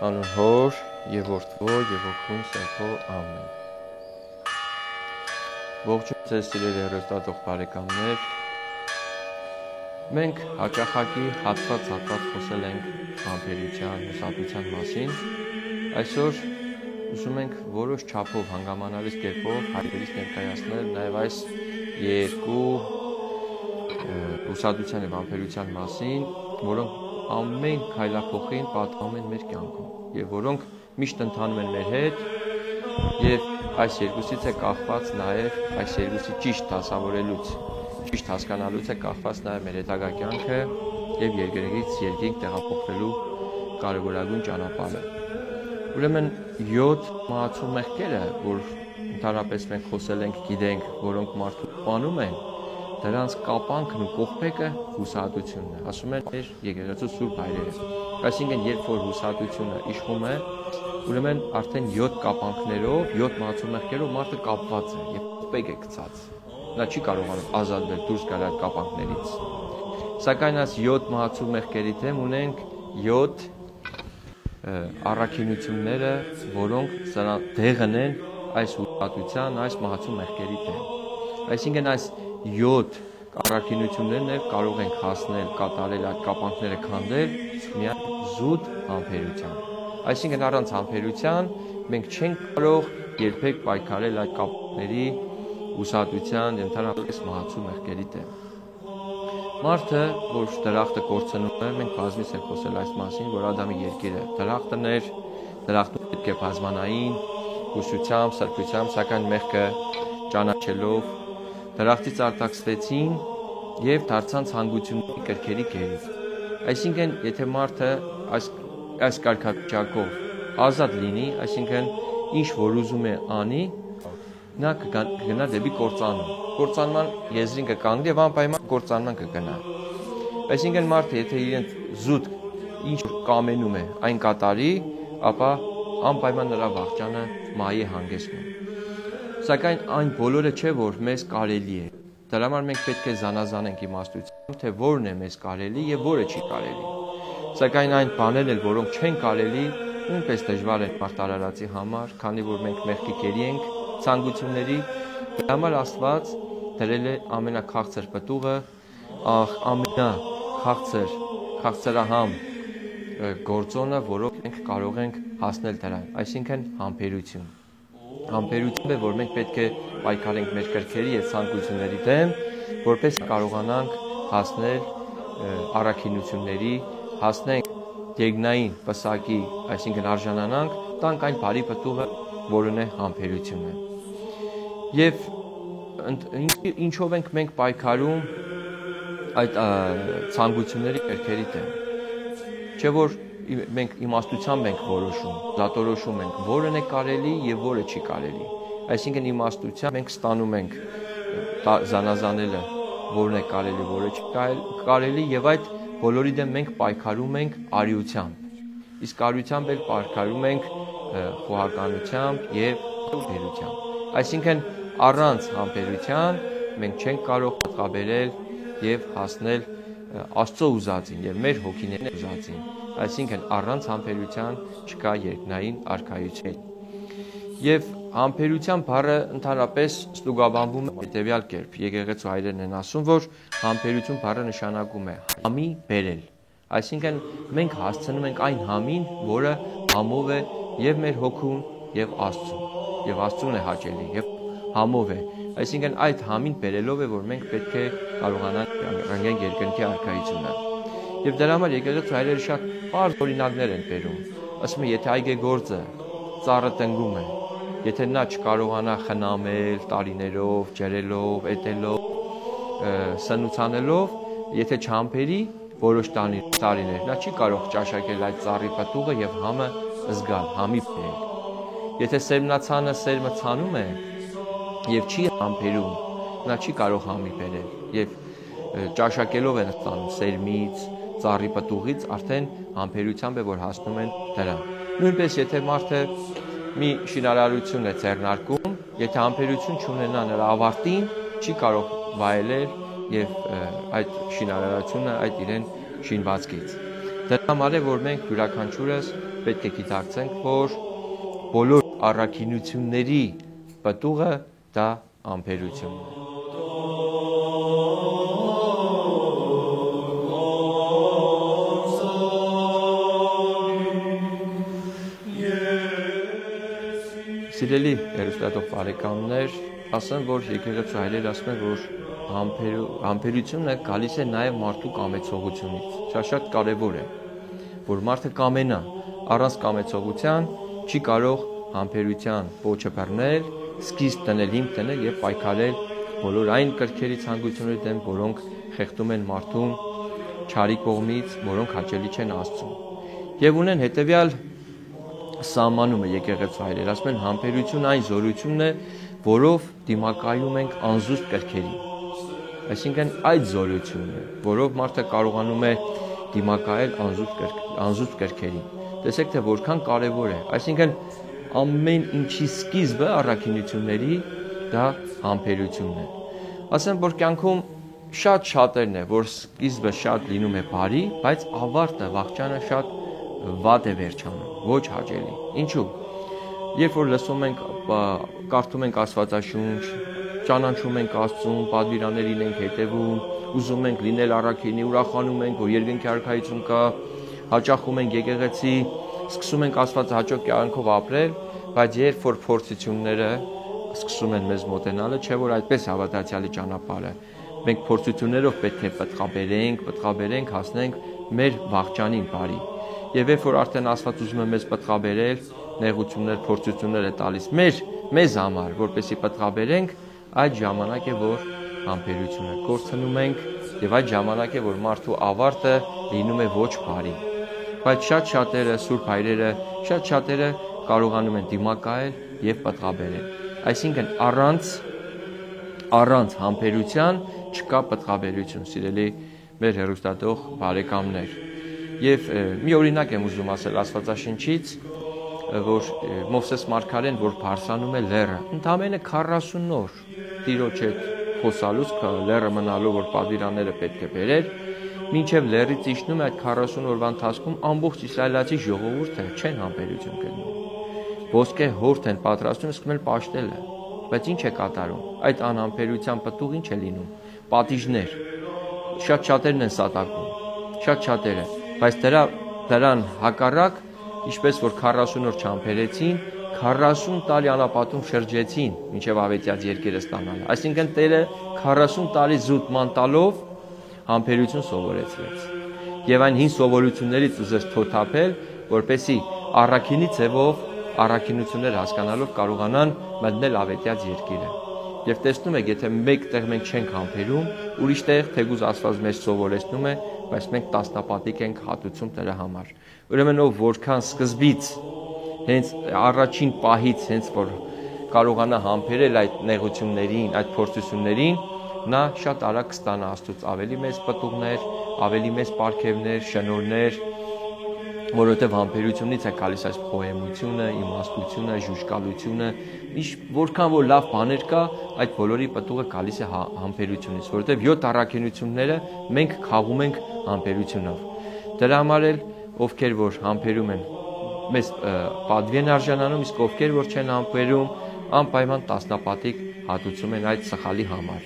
Անուն Հոր և Որդու և Հոգու Սրբո ամեն։ Ողջույն ձեզ սիրելի հեռուստատող բարեկամներ։ Մենք հաճախակի հատված խոսել ենք համբերության, հուսահատության մասին։ Այսօր ուզում ենք որոշ չափով հանգամանալից կերպով հայրերից ներկայացնել նաև այս երկու հուսահատության և համբերության մասին, որոնք ամեն քայլափոխին պատահում են մեր կյանքում և որոնք միշտ ընթանում են մեր հետ և այս երկուսից է կախված նաև այս երկուսի ճիշտ դասավորելուց, ճիշտ հասկանալուց է կախված նաև մեր հետագա կյանքը և երկրից երկինք տեղափոխվելու կարևորագույն ճանապարհը։ Ուրեմն 7 մահացու մեղքերը, որ ընդհանրապես մենք խոսել ենք, գիտենք, որոնք մարդու սպանում են, դրանց կապանքն ու կողպեքը հուսահատությունն է, ասում են մեր եկեղեցու սուրբ հայրերը։ Այսինքն, երբ որ հուսահատությունը իշխում է, ուրեմն արդեն 7 կապանքներով, 7 մահացու մեղքերով մարդը կապված է եւ կողպեկ է գցած։ Նա չի կարողանում ազատվել դուրս գալ այդ կապանքներից։ Սակայն այս 7 մահացու մեղքերի դեմ ունենք 7 առաքինությունները, որոնք դեղն են այս հուսահատության, այս մահացու մեղքերի դեմ։ Այսինքն այս 7 առաքինություններն էլ կարող ենք հասնել, կատարել այդ կապանքները քանդել միայն զուտ համբերության։ Այսինքն առանց համբերության մենք չենք կարող երբեք պայքարել այդ կապանքների, հուսահատության, ընդհանրապես մահացու մեղքերի դեմ։ Մարդը, որ դրախտը կորցնում է, մենք բազմից ենք խոսել այս մասին, որ Ադամի երկիրը դրախտն էր, դրախտը պետք է բազմանային, հուսությամբ, սրբությամբ, սակայն մեղքը ճանաչելով դրախտից արտաքսվեցին և դարձան ցանկությունների կրքերի գերիք։ Այսինքն, եթե մարդը այս կարգավիճակով ազատ լինի, այսինքն ինչ որ ուզում է անի, նա կգնա դեպի կործանում։ Կործանման եզրին կկանգնի և անպայման կործանման կգնա։ Այսինքն մարդը, եթե իրեն զուտ ինչ կամենում է, այն կատարի, ապա անպայման նրա վախճանը մահի է հանգեցնում։ Սակայն այն բոլորը չէ, որ մեզ կարելի է։ Դրա համար մենք պետք է զանազանենք իմաստությամբ, թե որն է մեզ կարելի եւ որը չի կարելի։ Սակայն այն բաներն էլ, որոնք չեն կարելի, նույնպես դժվար են արտարարածի համար, քանի որ մենք մեղքի կերի ենք, ցանկությունների։ Դրա համար Աստված դրել է ամենաքաղցր պտուղը, քաղցրահամ գործոնը, որով մենք կարող ենք հասնել դրան, այսինքն համբերություն։ Համբերություն է, որ մենք պետք է պայքարենք մեր կրքերի եւ ցանկությունների դեմ, որպես կարողանանք հասնել առաքինությունների, հասնենք գեգնային պսակի, այսինքն արժանանանք, տանք այն բարի պտուղը, որն է համբերությունը։ Եւ ինչով ենք մենք պայքարում այդ ցանկությունների կրքերի դեմ։ Չէ որ մենք իմաստությամբ ենք որոշում, դատորոշում ենք, որն է կարելի եւ որը չի կարելի։ Այսինքն իմաստությամբ մենք ստանում ենք զանազանելը, որն է կարելի, որը չի կարելի եւ այդ բոլորի դեմ մենք պայքարում ենք արիությամբ։ Իսկ արիությամբ էլ պայքարում ենք խոհականությամբ եւ համբերությամբ։ Այսինքն առանց համբերության մենք չենք կարող պատկաբերել եւ հասնել Աստծո ուզածին եւ մեր հոգիների ուզածին։ Այսինքն առանց համբերության չկա երկնային արքայություն։ Եվ համբերության բառը ընդհանրապես ստուգաբանվում է հետևյալ կերպ։ Եկեղեցու հայրերն են ասում, որ համբերություն բառը նշանակում է համի բերել։ Այսինքն մենք հասցնում ենք այն համին, որը համով է եւ մեր հոգուն եւ Աստծուն։ Եվ Աստծուն է հաճելի եւ համով է։ Այսինքն այդ համին բերելով է, որ մենք պետք է կարողանանք հանգենք երկնքի արքայությունը։ Եվ դրա համար եկեղեցու հայրերը շատ բարձ օրինակներ են բերում։ Ասում են, եթե այգեգործը ծառը տնգում է, եթե նա չկարողանա խնամել տարիներով, ջրելով, էտելով, սնուցանելով, եթե չհամբերի որոշ տարիներ, նա չի կարող ճաշակել այդ ծառի պտուղը եւ համը զգալ, համի բերել։ Եթե սերմնացանը սերմը ցանում է եւ չի համբերում, նա չի կարող համի բերել եւ ճաշակելով են ստանում սերմից, ծառի պտուղից, արդեն համբերությամբ է, որ հասնում են դրան։ Նույնպես եթե մարդը մի շինարարություն է ձեռնարկում, եթե համբերություն չունենա նրա ավարտին, չի կարող վայելել եւ այդ շինարարությունը այդ իրեն շինվածքից։ Դրա համար է, որ մենք յուրաքանչյուրս պետք է գիտակցենք, որ բոլոր առաքինությունների պտուղը դա համբերությունն է։ Սիրելի հեռուստատող բարեկամներ, ասեմ, որ եկեղեցու հայրերը ասում են, որ համբերությունը գալիս է նաև մարդու կամեցողությունից։ Շատ կարևոր է, որ մարդը կամենա, առանց կամեցողության չի կարող համբերության պոչը բռնել, սկիզբ դնել, հիմք դնել եւ պայքարել բոլոր այն կրքերի ցանկությունների դեմ, որոնք խեղդում են մարդուն չարի կողմից, որոնք հաճելի չեն Աստծուն։ Եվ ունեն հետեւյալ սահմանումը եկեղեցու հայրերը, ասում են համբերությունը այն զորությունն է, որով դիմակայում ենք անզուսպ կրքերին։ Այսինքն այդ զորությունն է, որով մարդը կարողանում է դիմակայել անզուսպ կրքերին։ Տեսեք, թե որքան կարևոր է։ Այսինքն ամեն ինչի սկիզբը առաքինությունների դա համբերությունն է։ Ասեմ, որ կյանքում շատերն է, որ սկիզբը շատ լինում է բարի, բայց ավարտը վախճանը շատ վատ է վերջանում, ոչ հաճելի։ Ինչու՞։ Երբ որ լսում ենք, կարդում ենք Աստվածաշունչ, ճանաչում ենք Աստծուն, պատվիրաններին ենք հետևում, ուզում ենք լինել առաքինի, ուրախանում ենք, որ երկնքի արքայություն կա, հաճախում ենք եկեղեցի, սկսում ենք Աստված հաճո կյանքով ապրել, բայց երբ որ փորձությունները սկսում են մեզ մոտենալը, չէ՞ որ այդպես հավատացյալի ճանապարհը։ Մենք փորձություններով պետք է պտղաբերենք, հասնենք մեր վախճանին բարի։ Եվ երբ որ արդեն Աստված ուզում է մեզ պտղաբերել, նեղություններ, փորձություններ է տալիս մեզ համար, որպեսզի պտղաբերենք, այդ ժամանակ է, որ համբերությունը կորցնում ենք, եւ այդ ժամանակ է, որ մարդու ավարտը լինում է ոչ բարի։ Բայց շատերը, սուրբ հայրերը, շատերը կարողանում են դիմակայել եւ պտղաբերել։ Այսինքն առանց համբերության չկա պտղաբերություն, սիրելի մեր հեռուստատող բարեկամներ։ Եվ մի օրինակ եմ ուզում ասել Աստվածաշնչից, որ Մովսես մարգարեն, որ բարձրանում է լեռը, ընդամենը 40 օր Տիրոջ հետ խոսալուց, լեռը մնալու, որ պատվիրանները պետք է բերեր, մինչև լեռից իջնում է այդ 40 օրվա ընթացքում ամբողջ իսրայելացի ժողովուրդը չեն համբերություն գտնում։ Ոսկե հորթ են պատրաստում, սկսում են պաշտելը, բայց ինչ է կատարում։ Այդ անհամբերության պտուղ ինչ է լինում։ Պատիժներ։ Շատերն են սատակում, շատերը, բայց դրան հակառակ, ինչպես որ 40 օր չհամբերեցին, 40 տարի անապատում շրջեցին, մինչև ավետյաց երկիրը ստանալը։ Այսինքն Տերը 40 տարի զուտ ման տալով համբերություն սովորեցրեց։ Եվ այն հին սովորություններից ուզեց թոթափել, որպեսզի առաքինի ձևով առաքինություններ հասկանալով կարողանան մտնել ավետյաց երկիրը։ Եվ տեսնում եք, եթե մեկ տեղ մենք չենք համբերում, ուրիշ տեղ թեկուզ Աստված մեզ սովորեցնում է, բայց մենք տասնապատիկ ենք հատուցում դրա համար։ Ուրեմն ով որքան սկզբից, հենց առաջին պահից, հենց որ կարողանա համբերել այդ նեղություններին, այդ փորձություններին, նա շատ արագ կստանա Աստծուց ավելի մեծ պտուղներ, ավելի մեծ պարգևներ, շնորհներ, որովհետև համբերությունից է գալիս այս խոհեմությունը, իմաստությունը, ժուժկալությունը, որքան որ լավ բաներ կա, այդ բոլորի պտուղը գալիս է համբերությունից, որովհետև 7 առաքինությունները մենք քաղում ենք համբերությունով։ Դրա համար էլ ովքեր որ համբերում են, մեզ պատվի են արժանանում, իսկ ովքեր որ չեն համբերում, անպայման տասնապատիկ հատուցում են այդ սխալի համար։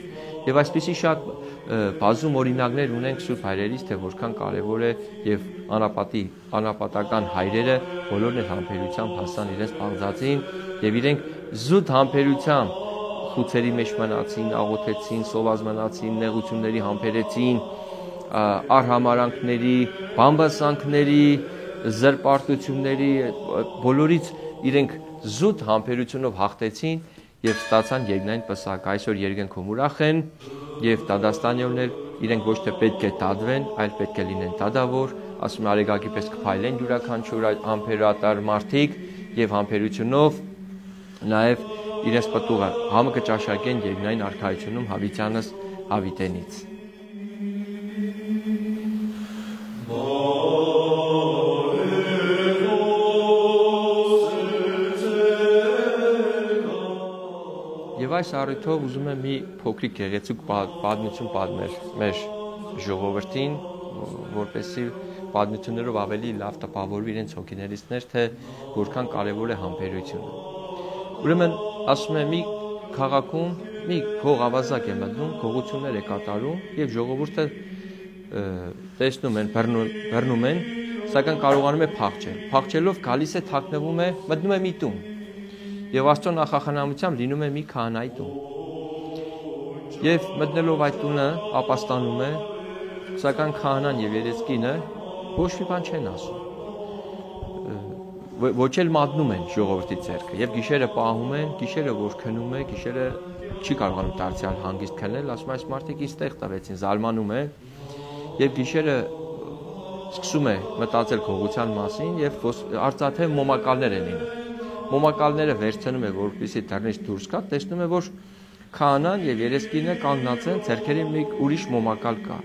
Եվ այսպիսի շատ բազում օրինակներ ունենք սուրբ հայրերից, թե որքան կարևոր է եւ անապատական հայրերը բոլորն էլ համբերությամբ հասան իրենց բաղձացին եւ իրենք զուտ համբերությամբ խուցերի մեջ մնացին, աղոթեցին, սոված մնացին, նեղությունների համբերեցին, արհամարանքների, բամբասանքների, զրպարտությունների բոլորից իրենք զուտ համբերությունով հաղթեցին եւ ստացան երկնային պսակ։ Այսօր երկնքում ուրախ են եւ դադաստանյորներ իրենք ոչ թե պետք է դադվեն, այլ պետք է լինեն դադավոր, ասում են արեգակի պես կփայլեն յուրաքանչյուր համբերատար մարդիկ եւ համբերությունով նաեւ իրենց պտուղը համը կճաշակեն երկնային արքայությունում հավիտյանս հավիտենից։ Եվ այս առիթով ուզում եմ մի փոքրիկ գեղեցիկ պատմություն պատմել մեր ժողովրդին, որպեսզի պատմություններով ավելի լավ տպավորվի իրենց հոգիներիցներ, թե որքան կարևոր է համբերությունը։ Ուրեմն ասում է մի քաղաքում մի գող ավազակ է մտնում, գողություններ է կատարում եւ ժողովուրդը տեսնում են, բռնում են, սակայն կարողանում է փախչել։ Փախչելով գալիս է թաքնվում է, մտնում է մի տուն։ Եվ Աստծո նախախնամությամբ լինում է մի քահանայի տուն։ Եվ մտնելով այդ տունը ապաստանում է, սակայն քահանան եւ երեսկինը ոչ մի բան չեն ասում։ Ոչ էլ մատնում են ժողովրդի ձեռքը եւ գիշերը պահում են, գիշերը որ քնում է, գիշերը չի կարողանում դարձյալ հանգիստ քնել, ասում այս մարդիկ ինձ տեղ տվեցին, զարմանում է եւ գիշերը սկսում է մտածել գողության մասին եւ արծաթե մոմակալներ են լինում։ Մոմակալները վերցնում է, որպեսզի դռնից դուրս գա, տեսնում է, որ քահանան եւ երեսկինը կանգնած են, ձեռքերին մի ուրիշ մոմակալ կա։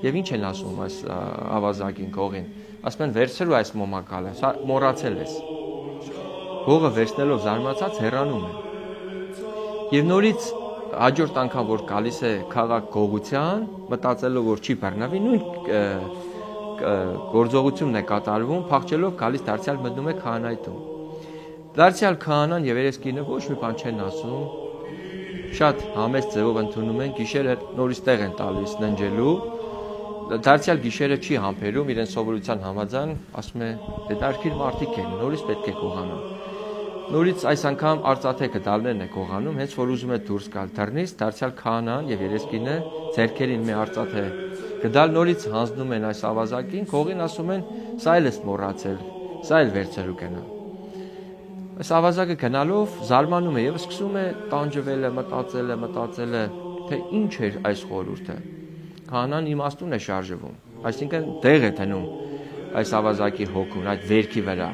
Եվ ինչ են ասում այս ավազակին գողին։ Ասում են վերցրու այս մոմակալը, սա մոռացել ես։ Գողը վերցնելով զարմացած հեռանում է։ Եվ նորից հաջորդ անգամ որ գալիս է քաղաք գողության, մտածելով որ չի բռնվի, նույն գործողությունն է կատարվում, փախչելով գալիս դարձյալ մտնում է քահանայի տուն։ Դարձյալ քահանան եւ երեսկինը ոչ մի բան չեն ասում, շատ համեստ ձևով ընդունում են, գիշերը նորից տեղ են տալիս ննջելու։ Դարձյալ գիշերը չի համբերում իրեն սովորության համաձայն, ասում է դե դարքիր մարդիկ են, նորից պետք է գողանան։ Նորից այս անգամ արծաթե գդալներն է գողանում, հենց որ ուզում է դուրս գալ դռնից, դարձյալ քահանան եւ երեսկինը ձեռքերին մի արծաթե գդալ նորից հանձնում են այս ավազակին, գողին ասում են սա էլ ես մոռացել, սա էլ վերցրու գնա։ Այս ավազակը գնալով զարմանում է եւ սկսում է տանջվել է, մտածել է, թե ինչ էր այս խորհուրդը։ Քահանան իմաստուն է շարժվում, այսինքն դեղ է դնում այս ավազակի հոգուն, այդ վերքի վրա։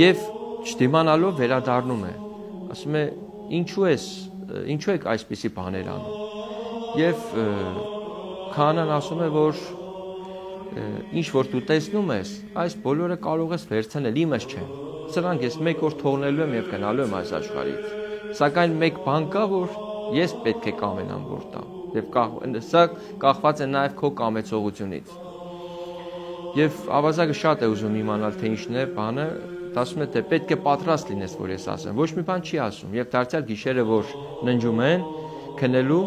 Եվ չդիմանալով վերադառնում է, ասում է ինչու եք այսպիսի բաներ անում։ Եվ քահանան ասում է, որ ինչ որ դու տեսնում ես, այս բոլորը կարող ես վերցնել, իմս չէ։ Սրանք ես մեկ օր թողնելու եմ եւ գնալու եմ այս աշխարհից։ Սակայն մեկ բան կա, որ ես պետք է կամենամ որ տամ։ Եվ սա կախված է նաև քո կամեցողությունից։ Եվ ավազակը շատ է ուզում իմանալ, թե ինչն է բանը, ասում է, թե պետք է պատրաստ լինես, որ ես ասեմ։ Ոչ մի բան չի ասում։ Եվ դարձյալ գիշերը, որ ննջում են, քնելու,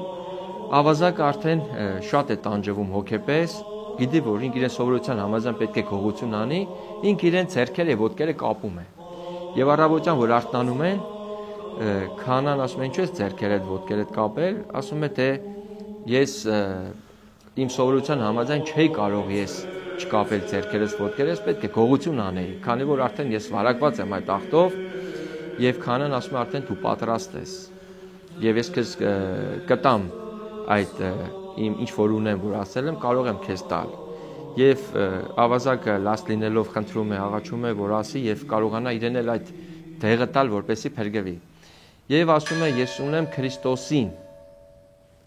ավազակը արդեն շատ է տանջվում հոգեպես, գիտի, որ ինք իրեն սովորության համաձայն պետք է գողություն անի, ինք իրեն ձեռքերը եւ ոտքերը կապում է։ Եւ առավոտյան, որ արթնանում են, քահանան ասում է, ինչու ես ձեռքերդ ոտքերդ կապել, ասում է, թե ես իմ սովորության համաձայն չէի կարող ես չկապել ձեռքերս ոտքերս, պետք է գողություն անեի, քանի որ արդեն ես վարակված եմ այդ ախտով եւ քահանան ասում է արդեն դու պատրաստ ես եւ ես քեզ կտամ այդ իմ ինչ որ ունեմ որ ասել եմ կարող եմ քեզ տալ եւ ավազակը լաց լինելով խնդրում է աղաչում է որ ասի եւ կարողանա իրեն էլ այդ դեղը տալ որպեսի փրկվի եւ ասում է ես ունեմ Քրիստոսին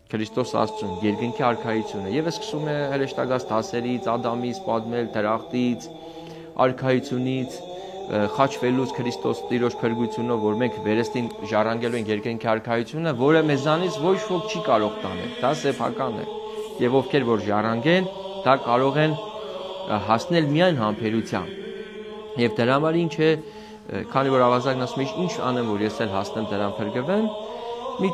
Քրիստոս Աստծուն, երկնքի արքայությունը եւ սկսում է հրեշտակած դասերից, Ադամից, պատմել դրախտից, արքայությունից, խաչվելուց Քրիստոս Տիրոջ փրկությունով, որ մենք վերստին ժառանգելու ենք երկնքի արքայությունը, որը մեզանից ոչ ոք չի կարող տանել, դա սեփական է։ Եվ ովքեր որ ժառանգեն, դա կարող են հասնել միայն համբերությամբ։ Եվ դրա համար ինչ է, քանի որ ավազակն ասում է, ինչ անեմ, որ ես էլ հասնեմ դրան փրկվեմ, մի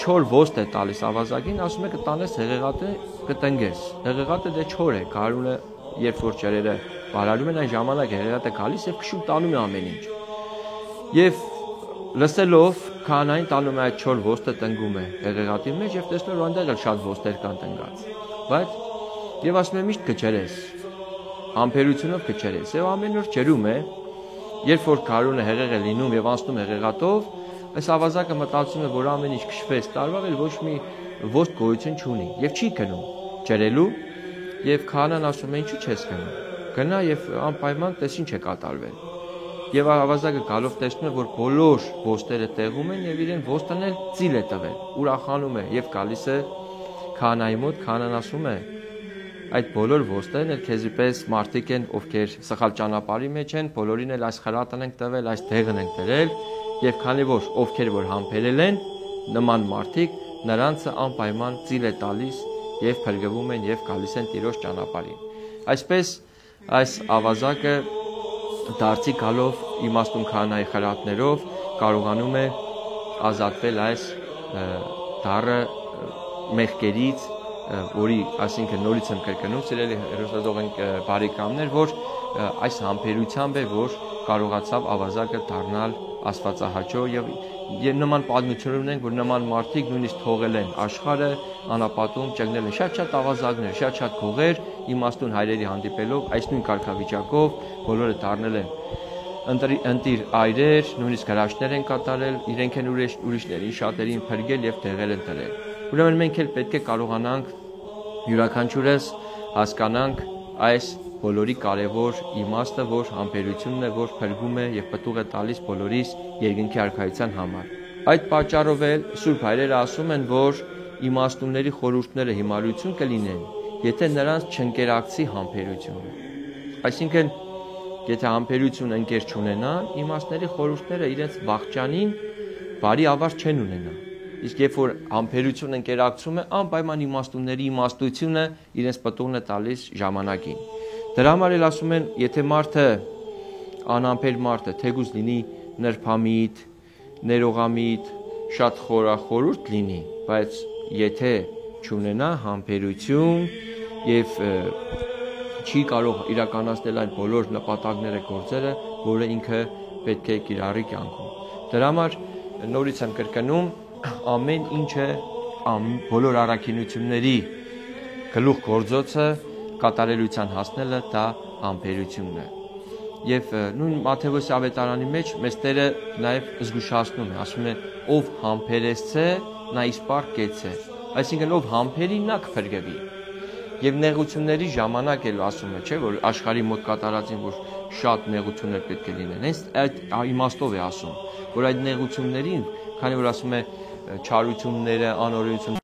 չոր ոստ է տալիս ավազակին, ասում է կտանես հեղեղատը կտնգես։ Հեղեղատը դե չոր է, գարունը երբ որ ջրերը բարարում են այն ժամանակ հեղեղատը գալիս եւ քշում տանում է ամեն ինչ։ Եվ լսելով քահանային տանում է այդ չոր ոստը տնգում է հեղեղատի մեջ եւ տեսնում որ այնտեղ էլ շատ ոստեր կան տնգած։ Բայց եւ ասում է միշտ կջրես։ Համբերությունով կջրես։ Եվ ամեն օր ջրում է, երբ որ գարունը հեղեղ է լինում եւ անցնում հեղեղատով Այս ավազակը մտածում է, որ ամեն ինչ քշվեց, տարվավ էլ ոչ մի ոստ գոյություն չունի եւ չի գնում ջրելու եւ քահանան ասում է ինչու չես գնում գնա եւ անպայման տես ինչ է կատարվել եւ ավազակը գալով տեսնում է որ բոլոր ոստերը տեղում են եւ իրեն ոստն էլ ծիլ է տվել ուրախանում է եւ գալիս է քահանայի մոտ քահանան ասում է այդ բոլոր ոստերն էլ քեզի պես մարդիկ են ովքեր սխալ ճանապարհի մեջ են բոլորին էլ այս խրատն ենք տվել այս դեղն ենք դրել Եվ քանի որ ովքեր որ համբերել են նման մարդիկ նրանցը անպայման ծիլ է տալիս եւ փրկվում են եւ գալիս են Տիրոջ ճանապարհին։ Այսպես այս ավազակը դարձի գալով իմաստուն քահանայի խրատներով կարողանում է ազատվել այս դառը մեղքերից, որի, այսինքն նորից եմ կրկնում, սիրելի հեռուստադիտող բարեկամներ, որ այս համբերությամբ է, որ կարողացավ ավազակը դառնալ աստվածահաճո եւ նման պատմություններ ունենք, որ նման մարդիկ նույնիսկ թողել են աշխարհը, անապատում ճգնել են շատ ավազակներ, շատ քողեր, իմաստուն հայրերի հանդիպելով այս նույն կարգավիճակով բոլորը դառնել են ընտիր այրեր, նույնիսկ հրաշքներ են կատարել, իրենք են ուրիշներին շատերին փրկել եւ տեղել են դրել։ Ուրեմն մենք էլ պետք է կարողանանք յուրաքանչյուրս հասկանանք այս բոլորի կարևոր իմաստը, որ համբերությունն է, որ փրկում է եւ պտուղ է տալիս բոլորիս երկնքի արքայության համար։ Այդ պատճառով էլ Սուրբ հայրերը ասում են, որ իմաստունների խորհուրդները հիմարություն կլինեն, եթե նրանց չընկերակցի համբերությունը։ Այսինքն, եթե համբերություն ընկեր չունենան, իմաստների խորհուրդները իրենց վախճանին բարի ավարտ չեն ունենա։ Իսկ երբ որ համբերություն ընկերակցում է, անպայման իմաստունների իմաստությունը իրենց պտուղն է տալիս ժամանակին։ Դրա համար էլ ասում են, եթե մարդը անհամբեր մարդը թեկուզ լինի նրբամիտ, ներողամիտ, շատ խորախորհուրդ լինի, բայց եթե չունենա համբերություն եւ չի կարող իրականացնել այն բոլոր նպատակները, գործերը, որը ինքը պետք է կիրառի կյանքում։ Դրա համար նորից եմ կրկնում, ամեն ինչը բոլոր առաքինությունների գլուխ գործոցը կատարելության հասնելը դա համբերությունն է։ Եվ նույն Մատթեոս ավետարանի մեջ մեծ Տերը նաև զգուշացնում է, ասում է, ով համբերեցե, նա իսպառ կեցե։ Այսինքն ով համբերի, նա կփրկվի։ Եվ նեղությունների ժամանակ էլ ասում է, չէ, որ աշխարհի մոտ կատարածին, որ շատ նեղություններ պետք է լինեն։ Հենց այդ իմաստով է ասում, որ այդ նեղություններին, քանի որ ասում է չարությունները, անօրենությունները